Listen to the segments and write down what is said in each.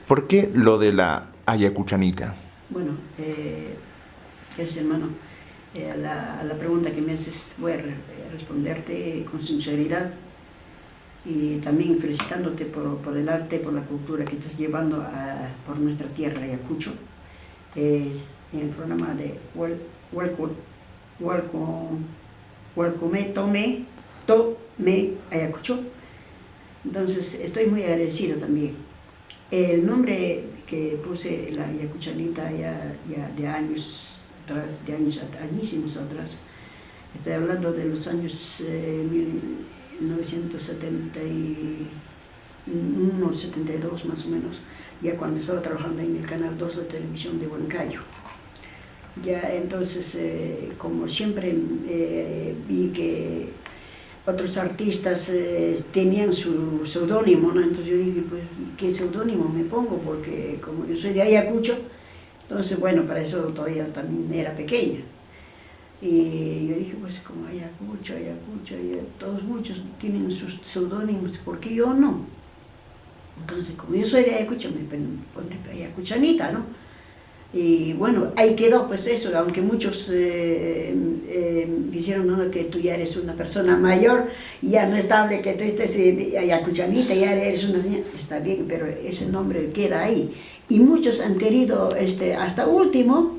¿Por qué lo de la ayacuchanita? Bueno, es hermano, a la pregunta que me haces voy a responderte con sinceridad y también felicitándote por el arte, por la cultura que estás llevando por nuestra tierra, Ayacucho, en el programa de Tome Ayacucho. Entonces estoy muy agradecido también. El nombre que puse, la ayacuchanita, ya de años atrás, añísimos atrás, estoy hablando de los años 1971, 72 más o menos, ya cuando estaba trabajando en el Canal 2 de televisión de Huancayo. Ya entonces, como siempre vi que otros artistas tenían su seudónimo, ¿no? Entonces yo dije, pues, ¿qué seudónimo me pongo? Porque como yo soy de Ayacucho, entonces, bueno, para eso todavía también era pequeña. Y yo dije, pues, como Ayacucho, todos muchos tienen sus seudónimos, ¿por qué yo no? Entonces, como yo soy de Ayacucho, me pone Ayacuchanita, ¿no? Y bueno, ahí quedó pues eso, aunque muchos dijeron, ¿no?, que tú ya eres una persona mayor, ya no es dable que tú estés ayacuchanita, ya eres una señora, está bien, pero ese nombre queda ahí. Y muchos han querido, hasta último,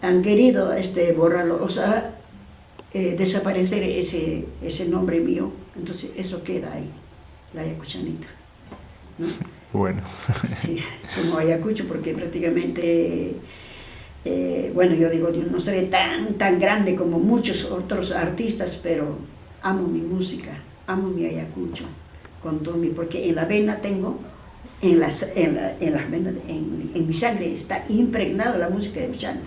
han querido borrarlo, o sea, desaparecer ese nombre mío, entonces eso queda ahí, la ayacuchanita, ¿no? Bueno. Sí, como Ayacucho, porque prácticamente, bueno, yo digo, yo no seré tan grande como muchos otros artistas, pero amo mi música, amo mi Ayacucho, con todo porque en la vena tengo, en mi sangre está impregnada la música de Chano.